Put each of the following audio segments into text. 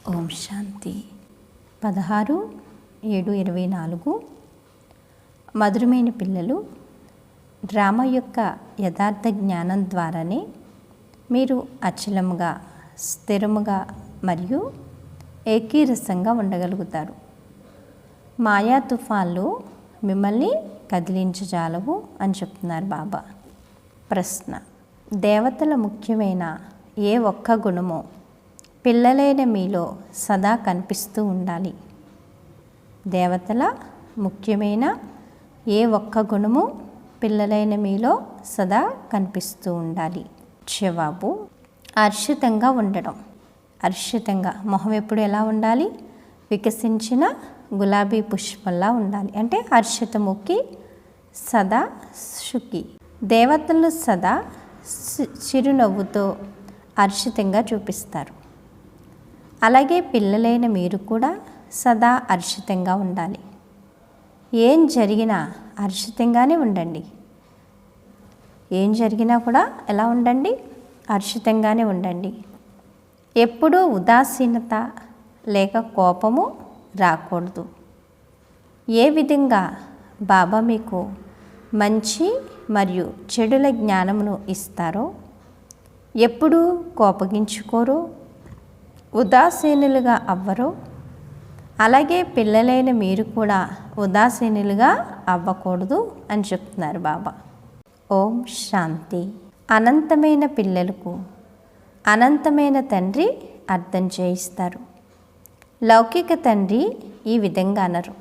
ఓం శాంతి. 16/7/24. మధురమైన పిల్లలు, డ్రామా యొక్క యథార్థ జ్ఞానం ద్వారానే మీరు అచలముగా, స్థిరముగా మరియు ఏకీరసంగా ఉండగలుగుతారు. మాయా తుఫాన్లు మిమ్మల్ని కదిలించజాలవు అని చెప్తున్నారు బాబా. ప్రశ్న: దేవతల ముఖ్యమైన ఏ ఒక్క గుణమో పిల్లలైన మీలో సదా కనిపిస్తూ ఉండాలి? దేవతల ముఖ్యమైన ఏ ఒక్క గుణము పిల్లలైన మీలో సదా కనిపిస్తూ ఉండాలి? జవాబు: హర్షితంగా ఉండడం. హర్షితంగా మొహం ఎప్పుడు ఎలా ఉండాలి? వికసించిన గులాబీ పుష్పంలా ఉండాలి. అంటే హర్షితముఖి, సదా సుఖి. దేవతలు సదా చిరునవ్వుతో హర్షితంగా చూపిస్తారు. అలాగే పిల్లలైన మీరు కూడా సదా హర్షితంగా ఉండాలి. ఏం జరిగినా హర్షితంగానే ఉండండి. ఏం జరిగినా కూడా ఎలా ఉండండి? హర్షితంగానే ఉండండి. ఎప్పుడూ ఉదాసీనత లేక కోపము రాకూడదు. ఏ విధంగా బాబా మీకు మంచి మరియు చెడుల జ్ఞానమును ఇస్తారో, ఎప్పుడూ కోపగించుకోరో, ఉదాసీనులుగా అవ్వరో, అలాగే పిల్లలైన మీరు కూడా ఉదాసీనులుగా అవ్వకూడదు అని చెప్తున్నారు బాబా. ఓం శాంతి. అనంతమైన పిల్లలకు అనంతమైన తండ్రి అర్థం చేయిస్తారు. లౌకిక తండ్రి ఈ విధంగా అనరు.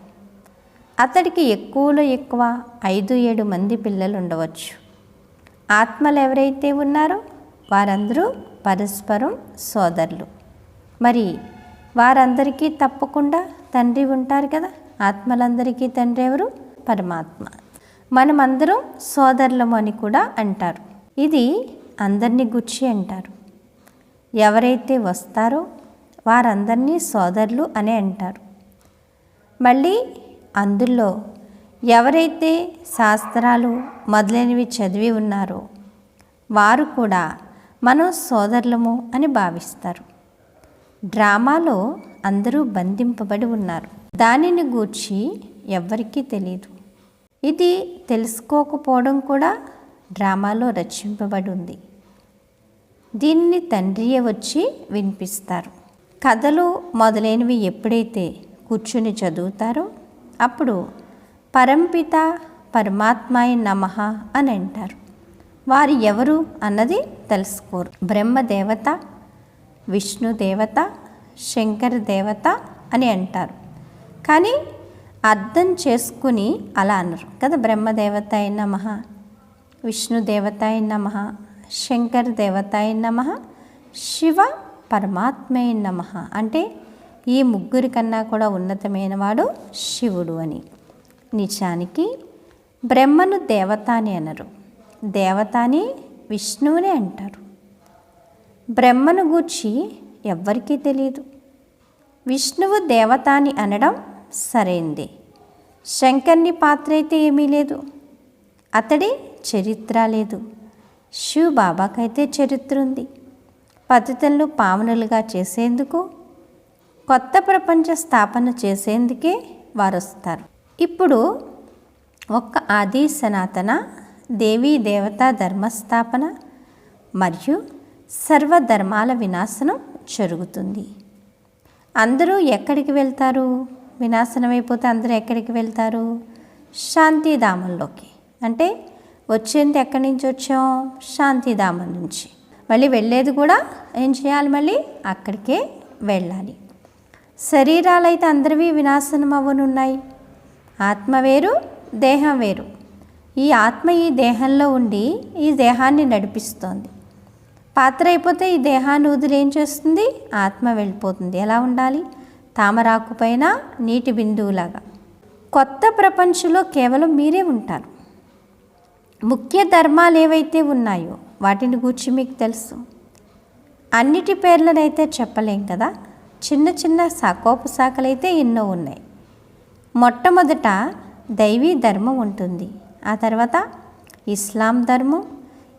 అతడికి ఎక్కువలో ఎక్కువ 5-7 మంది పిల్లలు ఉండవచ్చు. ఆత్మలు ఎవరైతే ఉన్నారో వారందరూ పరస్పరం సోదరులు. మరి వారందరికీ తప్పకుండా తండ్రి ఉంటారు కదా. ఆత్మలందరికీ తండ్రి ఎవరు? పరమాత్మ. మనమందరం సోదరులము అని కూడా అంటారు. ఇది అందరినీ గుర్చి అంటారు. ఎవరైతే వస్తారో వారందరినీ సోదరులు అని అంటారు. మళ్ళీ అందులో ఎవరైతే శాస్త్రాలు మొదలైనవి చదివి ఉన్నారో వారు కూడా మనం సోదరులము అని భావిస్తారు. డ్రామాలో అందరూ బంధింపబడి ఉన్నారు. దానిని గూర్చి ఎవ్వరికీ తెలియదు. ఇది తెలుసుకోకపోవడం కూడా డ్రామాలో రచింపబడి ఉంది. దీనిని తండ్రియే వచ్చి వినిపిస్తారు. కథలు మొదలైనవి ఎప్పుడైతే కూర్చుని చదువుతారో అప్పుడు పరంపిత పరమాత్మాయ నమః అని అంటారు. వారు ఎవరు అన్నది తెలుసుకోరు. బ్రహ్మదేవత, విష్ణు దేవత, శంకర దేవత అని అంటారు. కానీ అర్థం చేసుకుని అలా అన్నారు కదా. బ్రహ్మదేవతాయ నమః, విష్ణు దేవతాయ నమః, శంకర దేవతాయ నమః, శివ పరమాత్మయ నమః. అంటే ఈ ముగ్గురి కన్నా కూడా ఉన్నతమైన వాడు శివుడు అని. నిజానికి బ్రహ్మను దేవత అని అనరు. దేవత అని విష్ణువునే అంటారు. బ్రహ్మను గూర్చి ఎవ్వరికీ తెలియదు. విష్ణువు దేవత అని అనడం సరైంది. శంకర్ని పాత్ర అయితే ఏమీ లేదు. అతడి చరిత్ర లేదు. శివ బాబాకైతే చరిత్ర ఉంది. పతితులను పావనులుగా చేసేందుకు, కొత్త ప్రపంచ స్థాపన చేసేందుకే వారు వస్తారు. ఇప్పుడు ఒక్క ఆది సనాతన దేవీ దేవతా ధర్మస్థాపన మరియు సర్వధర్మాల వినాశనం జరుగుతుంది. అందరూ ఎక్కడికి వెళ్తారు? వినాశనం అయిపోతే అందరూ ఎక్కడికి వెళ్తారు? శాంతిధామంలోకి. అంటే వచ్చేది ఎక్కడి నుంచి వచ్చాం? శాంతిధామం నుంచి. మళ్ళీ వెళ్ళేది కూడా ఏం చేయాలి? మళ్ళీ అక్కడికే వెళ్ళాలి. శరీరాలు అయితే అందరివి వినాశనం అవ్వనున్నాయి. ఆత్మ వేరు, దేహం వేరు. ఈ ఆత్మ ఈ దేహంలో ఉండి ఈ దేహాన్ని నడిపిస్తోంది. పాత్ర అయిపోతే ఈ దేహాన్ని వదిలి ఏం చేస్తుంది? ఆత్మ వెళ్ళిపోతుంది. ఎలా ఉండాలి? తామరాకు పైన నీటి బిందువులాగా. కొత్త ప్రపంచంలో కేవలం మీరే ఉంటారు. ముఖ్య ధర్మాలు ఏవైతే ఉన్నాయో వాటిని గూర్చి మీకు తెలుసు. అన్నిటి పేర్లనైతే చెప్పలేం కదా. చిన్న చిన్న శాఖోపశాఖలైతే ఎన్నో ఉన్నాయి. మొట్టమొదట దైవీ ధర్మం ఉంటుంది. ఆ తర్వాత ఇస్లాం ధర్మం.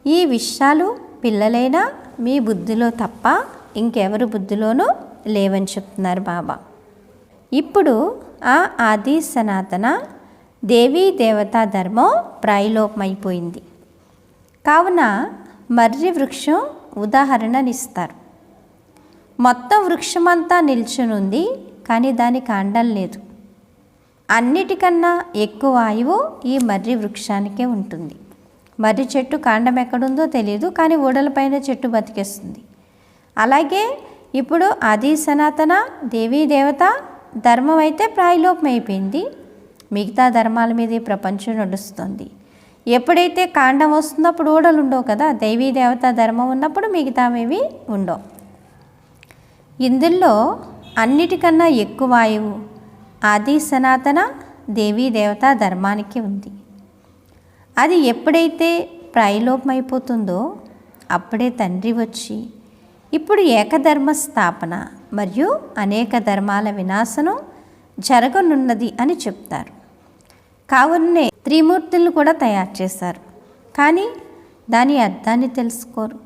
ఈ విషయాలు పిల్లలైనా మీ బుద్ధిలో తప్ప ఇంకెవరి బుద్ధిలోనూ లేవని చెప్తున్నారు బాబా. ఇప్పుడు ఆ ఆది సనాతన దేవీ దేవతా ధర్మం ప్రాయలోపమైపోయింది. కావున మర్రి వృక్షం ఉదాహరణనిస్తారు. మొత్తం వృక్షమంతా నిల్చునుంది, కానీ దాని కాండం లేదు. అన్నిటికన్నా ఎక్కువ ఆయువు ఈ మర్రి వృక్షానికే ఉంటుంది. మర్రి చెట్టు కాండం ఎక్కడుందో తెలియదు, కానీ ఓడలపైన చెట్టు బతికేస్తుంది. అలాగే ఇప్పుడు ఆది సనాతన దేవీ దేవత ధర్మం అయితే ప్రాయలోపం అయిపోయింది. మిగతా ధర్మాల మీద ఈ ప్రపంచం నడుస్తుంది. ఎప్పుడైతే కాండం వస్తుందో అప్పుడు ఓడలు ఉండవు కదా. దేవీ దేవత ధర్మం ఉన్నప్పుడు మిగతావేవి ఉండవు. ఇందులో అన్నిటికన్నా ఎక్కువ ఆయువు ఆది సనాతన దేవీ దేవతా ధర్మానికి ఉంది. అది ఎప్పుడైతే ప్రాయలోపం అయిపోతుందో అప్పుడే తండ్రి వచ్చి ఇప్పుడు ఏకధర్మ స్థాపన మరియు అనేక ధర్మాల వినాశనం జరగనున్నది అని చెప్తారు. కావునే త్రిమూర్తులను కూడా తయారు చేశారు, కానీ దాని అర్థాన్ని తెలుసుకోరు.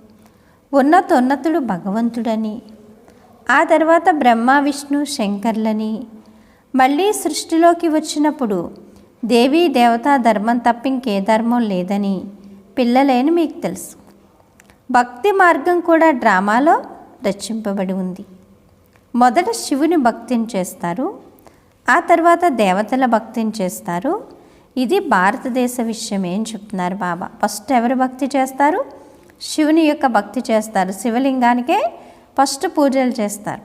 ఉన్నతోన్నతుడు భగవంతుడని, ఆ తర్వాత బ్రహ్మ విష్ణు శంకర్లని, మళ్ళీ సృష్టిలోకి వచ్చినప్పుడు దేవీ దేవతా ధర్మం తప్ప ఇంకే ధర్మం లేదని పిల్లలేని మీకు తెలుసు. భక్తి మార్గం కూడా డ్రామాలో రచింపబడి ఉంది. మొదట శివుని భక్తిని చేస్తారు, ఆ తర్వాత దేవతల భక్తిని చేస్తారు. ఇది భారతదేశ విషయమే అని చెప్తున్నారు బాబా. ఫస్ట్ ఎవరు భక్తి చేస్తారు? శివుని యొక్క భక్తి చేస్తారు. శివలింగానికే ఫస్ట్ పూజలు చేస్తారు.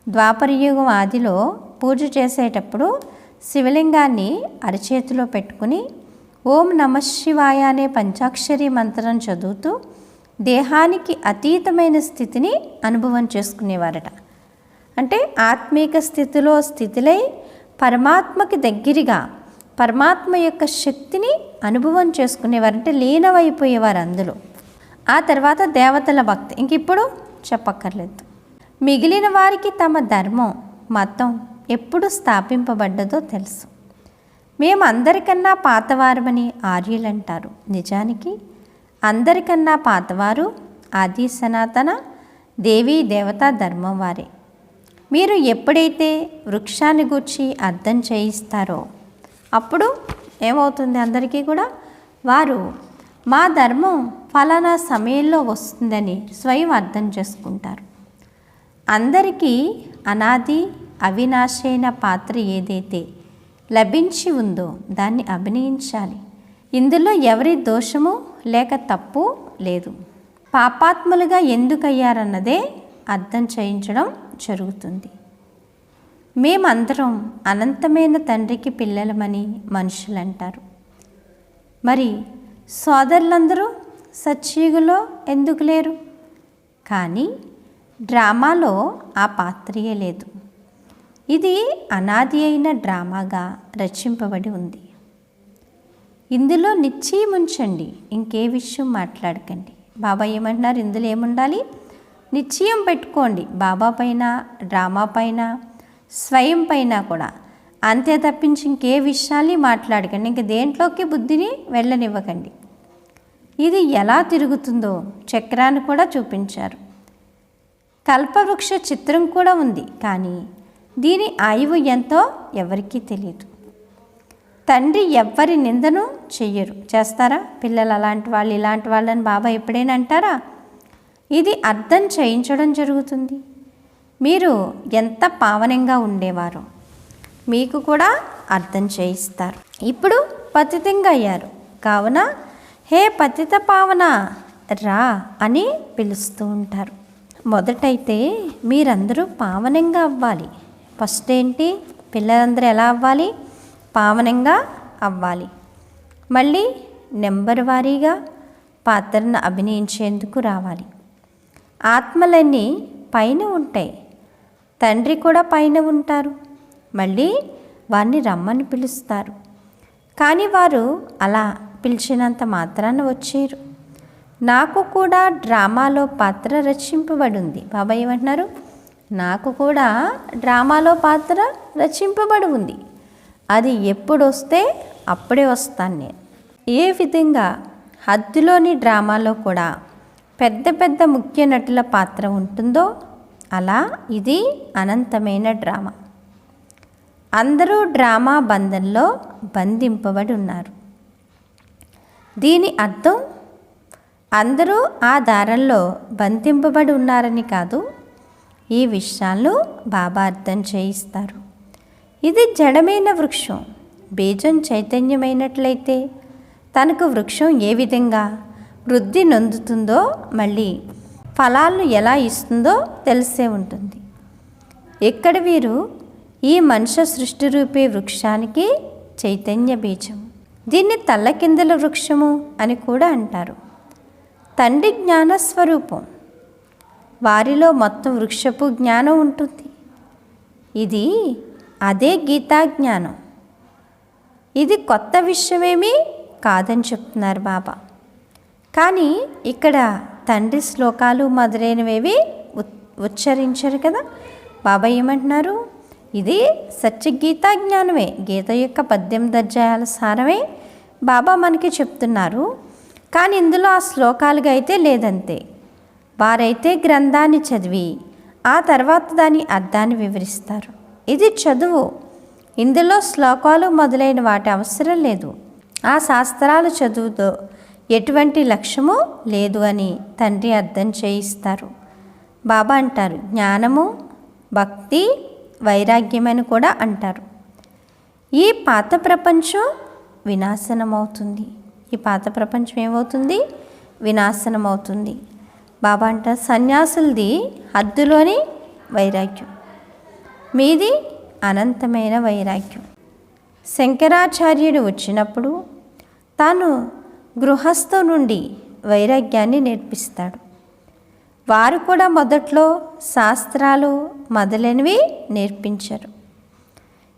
ద్వాపర యుగం ఆదిలో పూజ చేసేటప్పుడు శివలింగాన్ని అరచేతిలో పెట్టుకుని ఓం నమ శివాయ అనే పంచాక్షరి మంత్రం చదువుతూ దేహానికి అతీతమైన స్థితిని అనుభవం చేసుకునేవారట. అంటే ఆత్మీక స్థితిలై పరమాత్మకి దగ్గరగా పరమాత్మ యొక్క శక్తిని అనుభవం చేసుకునేవారంటే లీనమైపోయేవారు అందులో. ఆ తర్వాత దేవతల భక్తి ఇంక ఇప్పుడు చెప్పక్కర్లేదు. మిగిలిన వారికి తమ ధర్మం మతం ఎప్పుడు స్థాపింపబడ్డదో తెలుసు. మేము అందరికన్నా పాతవారమని ఆర్యులంటారు. నిజానికి అందరికన్నా పాతవారు ఆది సనాతన దేవీ దేవతా ధర్మం వారే. మీరు ఎప్పుడైతే వృక్షాన్ని గూర్చి అర్థం చేయిస్తారో అప్పుడు ఏమవుతుంది? అందరికీ కూడా వారు మా ధర్మం ఫలానా సమయంలో వస్తుందని స్వయం అర్థం చేసుకుంటారు. అందరికీ అనాది అవినాశైన పాత్ర ఏదైతే లభించి ఉందో దాన్ని అభినయించాలి. ఇందులో ఎవరి దోషము లేక తప్పు లేదు. పాపాత్ములుగా ఎందుకయ్యారన్నదే అర్థం చేయించడం జరుగుతుంది. మేమందరం అనంతమైన తండ్రికి పిల్లలమని మనుషులు అంటారు. మరి సోదరులందరూ సత్యుగులో ఎందుకు లేరు? కానీ డ్రామాలో ఆ పాత్రయే లేదు. ఇది అనాది అయిన డ్రామాగా రచింపబడి ఉంది. ఇందులో నిశ్చయముంచండి, ఇంకే విషయం మాట్లాడకండి. బాబా ఏమంటున్నారు? ఇందులో ఏముండాలి? నిశ్చయం పెట్టుకోండి. బాబా పైన, డ్రామా పైన, స్వయం పైన కూడా. అంతే తప్పించి ఇంకే విషయాల్ని మాట్లాడకండి. ఇంక దేంట్లోకి బుద్ధిని వెళ్ళనివ్వకండి. ఇది ఎలా తిరుగుతుందో చక్రాన్ని కూడా చూపించారు. కల్పవృక్ష చిత్రం కూడా ఉంది, కానీ దీని ఆయువు ఎంతో ఎవరికీ తెలియదు. తండ్రి ఎవ్వరి నిందను చెయ్యరు. చేస్తారా? పిల్లలు అలాంటి వాళ్ళు ఇలాంటి వాళ్ళని బాబా ఎప్పుడైనా అంటారా? ఇది అర్థం చేయించడం జరుగుతుంది. మీరు ఎంత పావనంగా ఉండేవారో మీకు కూడా అర్థం చేయిస్తారు. ఇప్పుడు పతితంగా అయ్యారు కావున హే పతిత పావన రా అని పిలుస్తూ ఉంటారు. మొదటైతే మీరందరూ పావనంగా అవ్వాలి. ఫస్ట్ ఏంటి? పిల్లలందరూ ఎలా అవ్వాలి? పావనంగా అవ్వాలి. మళ్ళీ నెంబర్ వారీగా పాత్రను అభినయించేందుకు రావాలి. ఆత్మలన్నీ పైన ఉంటాయి, తండ్రి కూడా పైన ఉంటారు. మళ్ళీ వారిని రమ్మని పిలుస్తారు, కానీ వారు అలా పిలిచినంత మాత్రాన వచ్చేరు. నాకు కూడా డ్రామాలో పాత్ర రచింపబడి ఉంది. బాబా ఏమంటున్నారు? నాకు కూడా డ్రామాలో పాత్ర రచింపబడి ఉంది. అది ఎప్పుడు వస్తే అప్పుడే వస్తాను నేను. ఏ విధంగా హద్దులోని డ్రామాలో కూడా పెద్ద పెద్ద ముఖ్య నటుల పాత్ర ఉంటుందో అలా ఇది అనంతమైన డ్రామా. అందరూ డ్రామా బంధంలో బంధింపబడి ఉన్నారు. దీని అర్థం అందరూ ఆ దారంలో బంధింపబడి ఉన్నారని కాదు. ఈ విషయాలను బాబా అర్థం చేయిస్తారు. ఇది జడమైన వృక్షం. బీజం చైతన్యమైనట్లయితే తనకు వృక్షం ఏ విధంగా వృద్ధి నొందుతుందో, మళ్ళీ ఫలాలను ఎలా ఇస్తుందో తెలిసే ఉంటుంది. ఇక్కడ వీరు ఈ మనుష్య సృష్టి రూపీ వృక్షానికి చైతన్య బీజం. దీన్ని తల్లకిందుల వృక్షము అని కూడా అంటారు. తండ్రి జ్ఞానస్వరూపం. వారిలో మొత్తం వృక్షపు జ్ఞానం ఉంటుంది. ఇది అదే గీతా జ్ఞానం. ఇది కొత్త విషయమేమీ కాదని చెప్తున్నారు బాబా. కానీ ఇక్కడ తండ్రి శ్లోకాలు మొదలైనవేవి ఉచ్చరించారు కదా. బాబా ఏమంటున్నారు? ఇది సత్య గీతా జ్ఞానమే. గీత యొక్క 18 అధ్యాయాల సారమే బాబా మనకి చెప్తున్నారు. కానీ ఇందులో ఆ శ్లోకాలుగా అయితే లేదంతే. వారైతే గ్రంథాన్ని చదివి ఆ తర్వాత దాని అర్థాన్ని వివరిస్తారు. ఇది చదువు. ఇందులో శ్లోకాలు మొదలైన వాటి అవసరం లేదు. ఆ శాస్త్రాలు చదువుతో ఎటువంటి లక్ష్యము లేదు అని తండ్రి అర్థం చేయిస్తారు. బాబా అంటారు జ్ఞానము, భక్తి, వైరాగ్యమని కూడా అంటారు. ఈ పాత ప్రపంచం వినాశనమవుతుంది. ఈ పాత ప్రపంచం ఏమవుతుంది? వినాశనమవుతుంది. బాబా అంటారు సన్యాసులది హద్దులోని వైరాగ్యం, మీది అనంతమైన వైరాగ్యం. శంకరాచార్యుడు వచ్చినప్పుడు తాను గృహస్థు నుండి వైరాగ్యాన్ని నేర్పిస్తాడు. వారు కూడా మొదట్లో శాస్త్రాలు మొదలైనవి నేర్పించారు.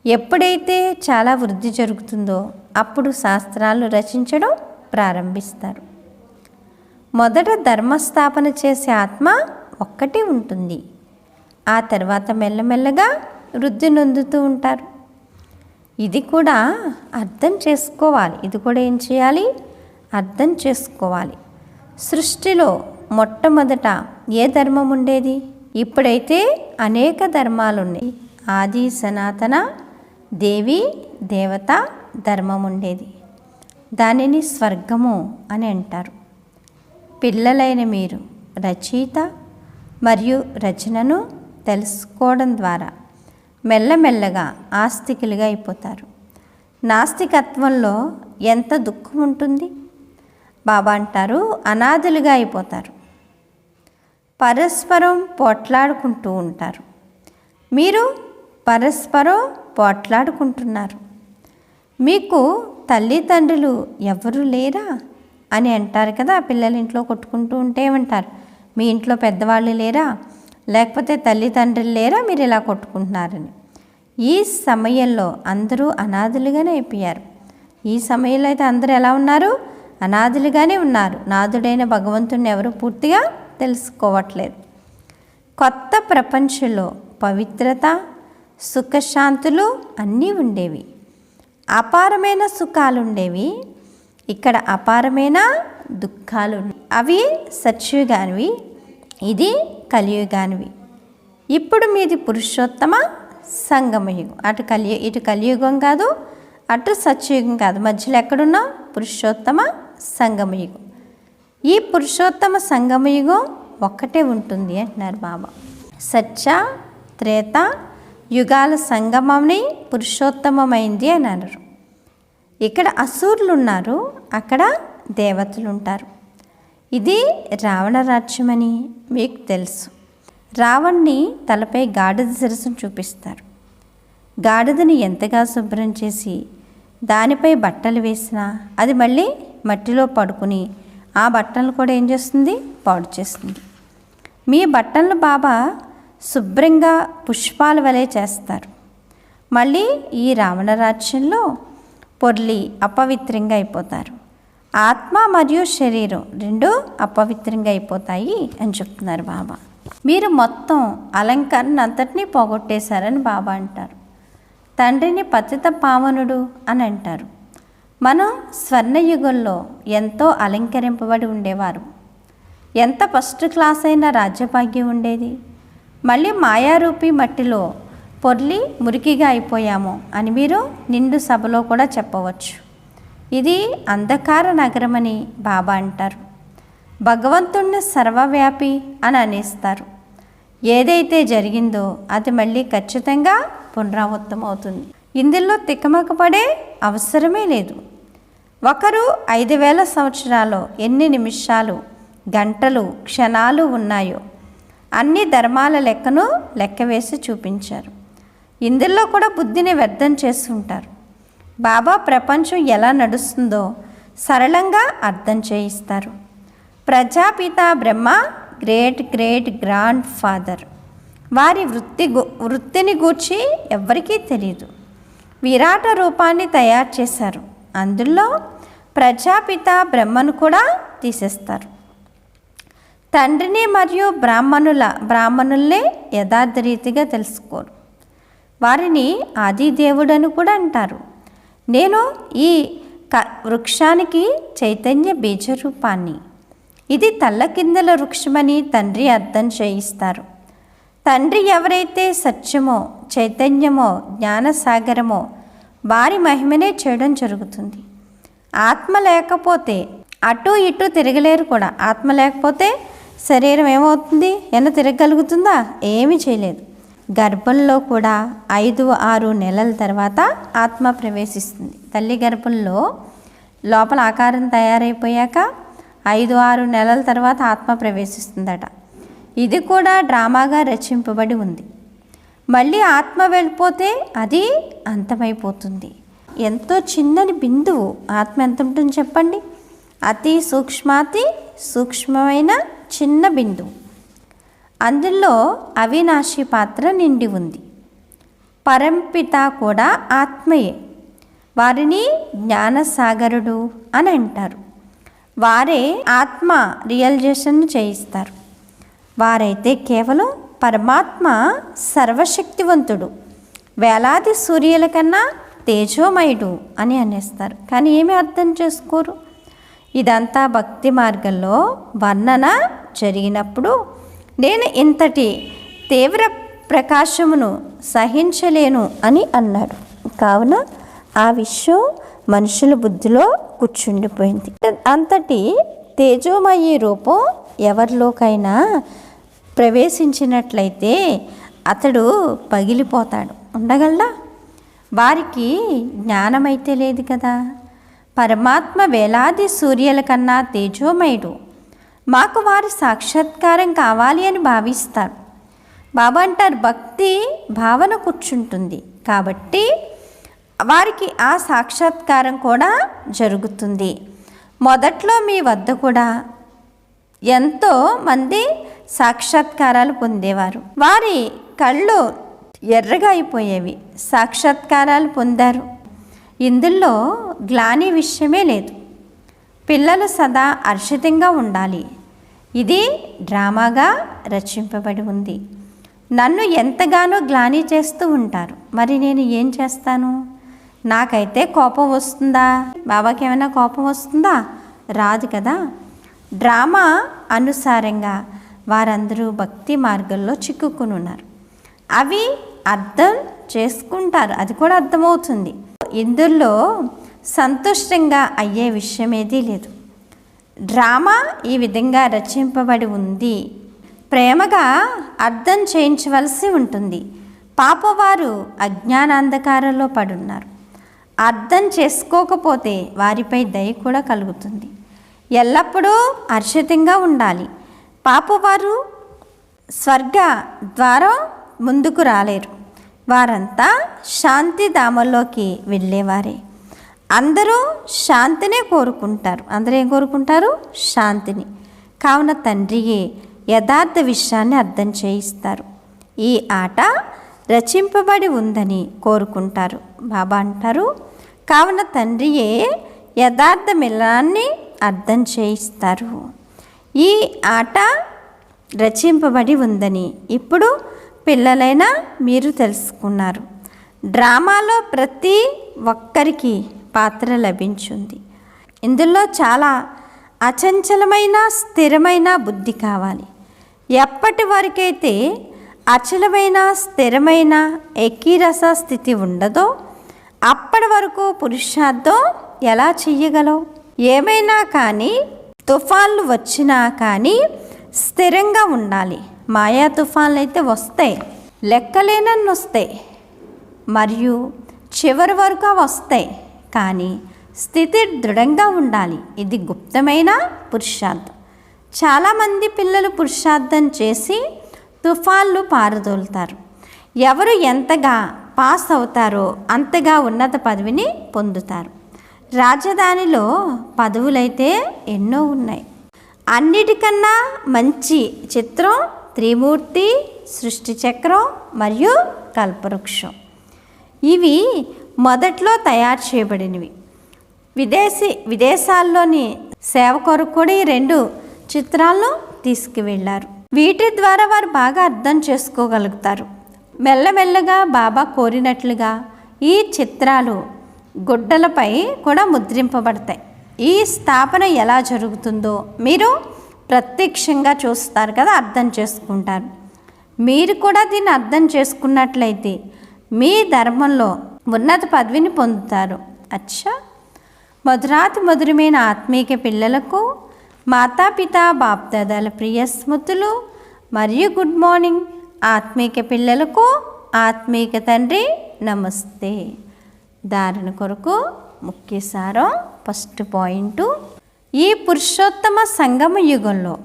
ఎప్పుడైతే చాలా వృద్ధి జరుగుతుందో అప్పుడు శాస్త్రాలు రచించడం ప్రారంభిస్తారు. మొదట ధర్మస్థాపన చేసే ఆత్మ ఒక్కటి ఉంటుంది. ఆ తర్వాత మెల్లమెల్లగా వృద్ధి నొందుతూ ఉంటారు. ఇది కూడా అర్థం చేసుకోవాలి. ఇది కూడా ఏం చేయాలి? అర్థం చేసుకోవాలి. సృష్టిలో మొట్టమొదట ఏ ధర్మం ఉండేది? ఇప్పుడైతే అనేక ధర్మాలు ఉన్నాయి. ఆది సనాతన దేవి దేవత ధర్మం ఉండేది. దానిని స్వర్గము అని అంటారు. పిల్లలైన మీరు రచయిత మరియు రచనను తెలుసుకోవడం ద్వారా మెల్లమెల్లగా ఆస్తికులుగా అయిపోతారు. నాస్తికత్వంలో ఎంత దుఃఖం ఉంటుంది? బాబా అంటారు అనాథులుగా అయిపోతారు. పరస్పరం పోట్లాడుకుంటూ ఉంటారు. మీరు పరస్పరం పోట్లాడుకుంటున్నారు. మీకు తల్లిదండ్రులు ఎవరు లేరా అని అంటారు కదా. పిల్లలు ఇంట్లో కొట్టుకుంటూ ఉంటే ఏమంటారు? మీ ఇంట్లో పెద్దవాళ్ళు లేరా, లేకపోతే తల్లిదండ్రులు లేరా, మీరు ఇలా కొట్టుకుంటున్నారని. ఈ సమయంలో అందరూ అనాథులుగానే అయిపోయారు. ఈ సమయంలో అయితే అందరూ ఎలా ఉన్నారు? అనాథులుగానే ఉన్నారు. నాథుడైన భగవంతుడిని ఎవరు పూర్తిగా తెలుసుకోవట్లేదు. కొత్త ప్రపంచంలో పవిత్రత, సుఖశాంతులు అన్నీ ఉండేవి. అపారమైన సుఖాలు ఉండేవి. ఇక్కడ అపారమైన దుఃఖాలు ఉన్నాయి. అవి సత్యుగానివి, ఇది కలియుగానివి. ఇప్పుడు మీది పురుషోత్తమ సంగమయుగం. ఇటు కలియుగం కాదు, అటు సత్యయుగం కాదు. మధ్యలో ఎక్కడున్నా పురుషోత్తమ సంగమయుగం. ఈ పురుషోత్తమ సంగమయుగం ఒక్కటే ఉంటుంది అంటున్నారు బాబా. సత్య త్రేత యుగాల సంగమని పురుషోత్తమమైంది అని అన్నారు. ఇక్కడ అసురులు ఉన్నారు, అక్కడ దేవతలు ఉంటారు. ఇది రావణ రాజ్యమని మీకు తెలుసు. రావణ్ణి తలపై గాడిద శిరస్సును చూపిస్తారు. గాడిదని ఎంతగా శుభ్రం చేసి దానిపై బట్టలు వేసినా అది మళ్ళీ మట్టిలో పడుకుని ఆ బట్టలను కూడా ఏం చేస్తుంది? పాడు చేస్తుంది. మీ బట్టలను బాబా శుభ్రంగా పుష్పాల వలె చేస్తారు. మళ్ళీ ఈ రావణ రాజ్యంలో పొర్లి అపవిత్రంగా అయిపోతారు. ఆత్మ మరియు శరీరం రెండూ అపవిత్రంగా అయిపోతాయి అని చెప్తున్నారు బాబా. మీరు మొత్తం అలంకరణ అంతటినీ పోగొట్టేశారని బాబా అంటారు. తండ్రిని పతిత పావనుడు అని అంటారు. మనం స్వర్ణయుగంలో ఎంతో అలంకరింపబడి ఉండేవారు. ఎంత ఫస్ట్ క్లాస్ అయిన రాజ్యభాగ్యం ఉండేది. మళ్ళీ మాయారూపి మట్టిలో పొర్లి మురికిగా అయిపోయాము అని మీరు నిండు సభలో కూడా చెప్పవచ్చు. ఇది అంధకార నగరమని బాబా అంటారు. భగవంతుణ్ణి సర్వవ్యాపి అని అనేస్తారు. ఏదైతే జరిగిందో అది మళ్ళీ ఖచ్చితంగా పునరావృతమవుతుంది. ఇందులో తికమకపడే అవసరమే లేదు. ఒకరు 5000 సంవత్సరాలు ఎన్ని నిమిషాలు, గంటలు, క్షణాలు ఉన్నాయో అన్ని ధర్మాల లెక్కను లెక్కవేసి చూపించారు. ఇందులో కూడా బుద్ధిని వ్యర్థం చేస్తుంటారు. బాబా ప్రపంచం ఎలా నడుస్తుందో సరళంగా అర్థం చేయిస్తారు. ప్రజాపిత బ్రహ్మ గ్రేట్ గ్రేట్ గ్రాండ్ ఫాదర్. వారి వృత్తిని గూర్చి ఎవ్వరికీ తెలియదు. విరాట రూపాన్ని తయారు చేశారు. అందులో ప్రజాపిత బ్రహ్మను కూడా తీసేస్తారు. తండ్రిని మరియు బ్రాహ్మణుల్నే యథార్థ రీతిగా తెలుసుకోరు. వారిని ఆదిదేవుడని కూడా అంటారు. నేను ఈ వృక్షానికి చైతన్య బీజరూపాన్ని, ఇది తల్లకిందల వృక్షమని తండ్రి అర్థం చేయిస్తారు. తండ్రి ఎవరైతే సత్యమో, చైతన్యమో, జ్ఞానసాగరమో వారి మహిమనే చేయడం జరుగుతుంది. ఆత్మ లేకపోతే అటు ఇటు తిరగలేరు కూడా. ఆత్మ లేకపోతే శరీరం ఏమవుతుంది? తిరగలుగుతుందా? ఏమీ చేయలేదు. గర్భంలో కూడా 5-6 నెలల తర్వాత ఆత్మ ప్రవేశిస్తుంది. తల్లి గర్భంలో లోపల ఆకారం తయారైపోయాక 5-6 నెలల తర్వాత ఆత్మ ప్రవేశిస్తుందట. ఇది కూడా డ్రామాగా రచింపబడి ఉంది. మళ్ళీ ఆత్మ వెళ్ళిపోతే అది అంతమైపోతుంది. ఎంతో చిన్నని బిందువు ఆత్మ ఎంత ఉంటుంది చెప్పండి? అతి సూక్ష్మాతి సూక్ష్మమైన చిన్న బిందువు. అందులో అవినాశి పాత్ర నిండి ఉంది. పరంపిత కూడా ఆత్మయే. వారిని జ్ఞానసాగరుడు అని అంటారు. వారే ఆత్మ రియలైజేషన్ చేయిస్తారు. వారైతే కేవలం పరమాత్మ సర్వశక్తివంతుడు, వేలాది సూర్యుల కన్నా తేజోమయుడు అని అనేస్తారు. కానీ ఏమీ అర్థం చేసుకోరు. ఇదంతా భక్తి మార్గంలో వర్ణన జరిగినప్పుడు నేను ఇంతటి తీవ్ర ప్రకాశమును సహించలేను అని అన్నాడు. కావున ఆ విషయం మనుషుల బుద్ధిలో కూర్చుండిపోయింది. అంతటి తేజోమయీ రూపం ఎవరిలోకైనా ప్రవేశించినట్లయితే అతడు పగిలిపోతాడు. ఉండగలడా? వారికి జ్ఞానమైతే లేదు కదా. పరమాత్మ వేలాది సూర్యుల కన్నా తేజోమయుడు. మాకు వారి సాక్షాత్కారం కావాలి అని భావిస్తారు. బాబా అంటారు భక్తి భావన కూర్చుంటుంది కాబట్టి వారికి ఆ సాక్షాత్కారం కూడా జరుగుతుంది. మొదట్లో మీ వద్ద కూడా ఎంతో మంది సాక్షాత్కారాలు పొందేవారు. వారి కళ్ళు ఎర్రగా అయిపోయేవి. సాక్షాత్కారాలు పొందారు. ఇందులో గ్లాని విషయమే లేదు. పిల్లలు సదా హర్షితంగా ఉండాలి. ఇది డ్రామాగా రచింపబడి ఉంది. నన్ను ఎంతగానో గ్లాని చేస్తూ ఉంటారు. మరి నేను ఏం చేస్తాను? నాకైతే కోపం వస్తుందా? బాబాకి ఏమైనా కోపం వస్తుందా? రాదు కదా. డ్రామా అనుసారంగా వారందరూ భక్తి మార్గంలో చిక్కుకుని ఉన్నారు. అవి అర్థం చేసుకుంటారు. అది కూడా అర్థమవుతుంది. ఇందులో సంతుష్టంగా అయ్యే విషయం ఏదీ లేదు. డ్రామా ఈ విధంగా రచింపబడి ఉంది. ప్రేమగా అర్థం చేయించవలసి ఉంటుంది. పాపవారు అజ్ఞానాంధకారంలో పడున్నారు. అర్థం చేసుకోకపోతే వారిపై దయ కూడా కలుగుతుంది. ఎల్లప్పుడూ హర్షితంగా ఉండాలి. పాపవారు స్వర్గ ద్వారం ముందుకు రాలేరు. వారంతా శాంతిధామంలోకి వెళ్ళేవారే. అందరూ శాంతినే కోరుకుంటారు. అందరూ ఏం కోరుకుంటారు? శాంతిని. కావున తండ్రియే యథార్థ విషయాన్ని అర్థం చేయిస్తారు. ఈ ఆట రచింపబడి ఉందని కోరుకుంటారు. బాబా అంటారు కావున తండ్రియే యథార్థ మిలాన్ని అర్థం చేయిస్తారు. ఈ ఆట రచింపబడి ఉందని ఇప్పుడు పిల్లలైనా మీరు తెలుసుకున్నారు. డ్రామాలో ప్రతి ఒక్కరికి పాత్ర లభించింది. ఇందులో చాలా అచంచలమైన స్థిరమైన బుద్ధి కావాలి. ఎప్పటి వరకైతే అచలమైన స్థిరమైన ఏకీరస స్థితి ఉండదో అప్పటి వరకు పురుషార్థం ఎలా చెయ్యగలవు? ఏమైనా కానీ తుఫాన్లు వచ్చినా కానీ స్థిరంగా ఉండాలి. మాయా తుఫాన్లు అయితే వస్తాయి, లెక్కలేనన్ని వస్తాయి, మరియు చివరి వరకు వస్తాయి, కానీ స్థితి దృఢంగా ఉండాలి. ఇది గుప్తమైన పురుషార్థం. చాలామంది పిల్లలు పురుషార్థం చేసి తుఫాన్లు పారదోలుతారు. ఎవరు ఎంతగా పాస్ అవుతారో అంతగా ఉన్నత పదవిని పొందుతారు. రాజధానిలో పదవులైతే ఎన్నో ఉన్నాయి. అన్నిటికన్నా మంచి చిత్రం త్రిమూర్తి, సృష్టి చక్రం మరియు కల్పవృక్షం. ఇవి మొదట్లో తయారు చేయబడినవి. విదేశాల్లోని సేవ కొరకు కూడా ఈ 2 చిత్రాలను తీసుకువెళ్ళారు. వీటి ద్వారా వారు బాగా అర్థం చేసుకోగలుగుతారు. మెల్లమెల్లగా బాబా కోరినట్లుగా ఈ చిత్రాలు గుడ్డలపై కూడా ముద్రింపబడతాయి. ఈ స్థాపన ఎలా జరుగుతుందో మీరు ప్రత్యక్షంగా చూస్తారు కదా, అర్థం చేసుకుంటారు. మీరు కూడా దీన్ని అర్థం చేసుకున్నట్లయితే మీ ధర్మంలో ఉన్నత పదవిని పొందుతారు. అచ్చా, మధురాతి మధురమైన ఆత్మీయ పిల్లలకు మాతాపిత బాప్దాదాల ప్రియ స్మృతులు మరియు గుడ్ మార్నింగ్. ఆత్మీయ పిల్లలకు ఆత్మీయ తండ్రి నమస్తే. ధారణ కొరకు ముఖ్య సారం. ఫస్ట్ పాయింట్, ఈ పురుషోత్తమ సంగమ యుగంలో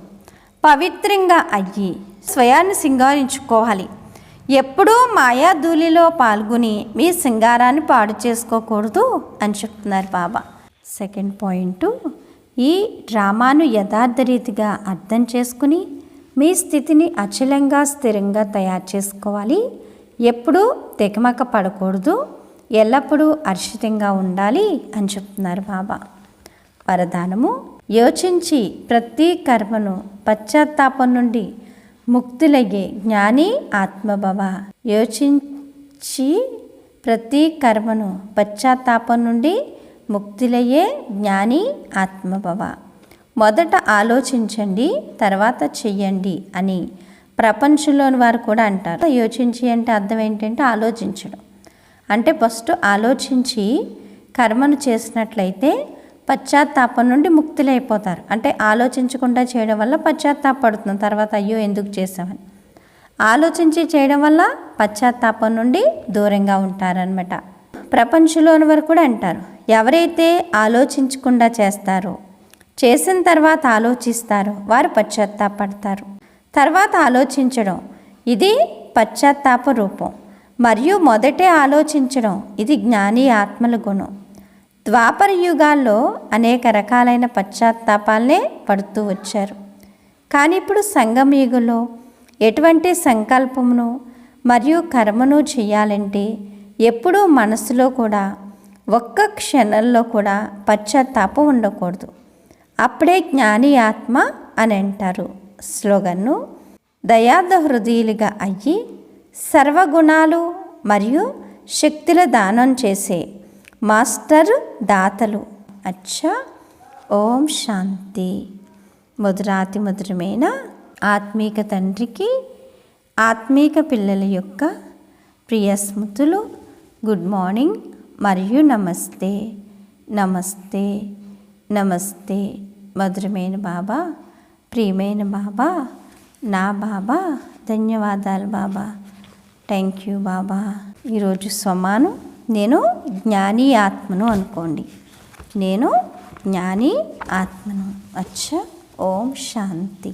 పవిత్రంగా అయ్యి స్వయాన్ని సింగారించుకోవాలి. ఎప్పుడూ మాయాధూళిలో పాల్గొని మీ సింగారాన్ని పాడు చేసుకోకూడదు అని చెప్తున్నారు బాబా. సెకండ్ పాయింట్, ఈ డ్రామాను యథార్థ రీతిగా అర్థం చేసుకుని మీ స్థితిని అచలంగా స్థిరంగా తయారు చేసుకోవాలి. ఎప్పుడూ తెకమక పడకూడదు, ఎల్లప్పుడూ హర్షితంగా ఉండాలి అని చెప్తున్నారు బాబా. వరదానము, యోచించి ప్రతి కర్మను పశ్చాత్తాపం నుండి ముక్తులయ్యే జ్ఞాని ఆత్మభవ. యోచించి ప్రతి కర్మను పశ్చాత్తాపం నుండి ముక్తులయ్యే జ్ఞాని ఆత్మభవ. మొదట ఆలోచించండి, తర్వాత చెయ్యండి అని ప్రపంచంలోని వారు కూడా అంటారు. యోచించి అంటే అర్థం ఏంటంటే ఆలోచించడం. అంటే ఫస్ట్ ఆలోచించి కర్మను చేసినట్లయితే పశ్చాత్తాపం నుండి ముక్తులైపోతారు. అంటే ఆలోచించకుండా చేయడం వల్ల పశ్చాత్తాపడుతున్నాం, తర్వాత అయ్యో ఎందుకు చేసామని. ఆలోచించి చేయడం వల్ల పశ్చాత్తాపం నుండి దూరంగా ఉంటారనమాట. ప్రపంచంలోని వారు కూడా అంటారు, ఎవరైతే ఆలోచించకుండా చేస్తారో, చేసిన తర్వాత ఆలోచిస్తారో వారు పశ్చాత్తాపడతారు. తర్వాత ఆలోచించడం ఇది పశ్చాత్తాప రూపం, మరియు మొదటే ఆలోచించడం ఇది జ్ఞాని ఆత్మల గుణం. ద్వాపర యుగాల్లో అనేక రకాలైన పశ్చాత్తాపాలనే పడుతూ వచ్చారు. కానీ ఇప్పుడు సంగమ యుగంలో ఎటువంటి సంకల్పమును మరియు కర్మను చేయాలంటే ఎప్పుడూ మనసులో కూడా ఒక్క క్షణంలో కూడా పశ్చాత్తాపం ఉండకూడదు. అప్పుడే జ్ఞాని ఆత్మ అని అంటారు. స్లోగన్ను, దయార్థ హృదయులుగా అయ్యి సర్వగుణాలు మరియు శక్తుల దానం చేసే మాస్టర్ దాతలు. అచ్చా, ఓం శాంతి. మధురాతి మధురమైన ఆత్మీక తండ్రికి ఆత్మీక పిల్లల యొక్క ప్రియ స్మృతులు, గుడ్ మార్నింగ్ మరియు నమస్తే. నమస్తే నమస్తే. మధురమైన బాబా, ప్రియమైన బాబా, నా బాబా, ధన్యవాదాలు బాబా. థ్యాంక్ యూ బాబా. ఈరోజు స్వమాను, నేను జ్ఞాని ఆత్మను అనుకోండి. నేను జ్ఞాని ఆత్మను. అచ్చా, ఓం శాంతి.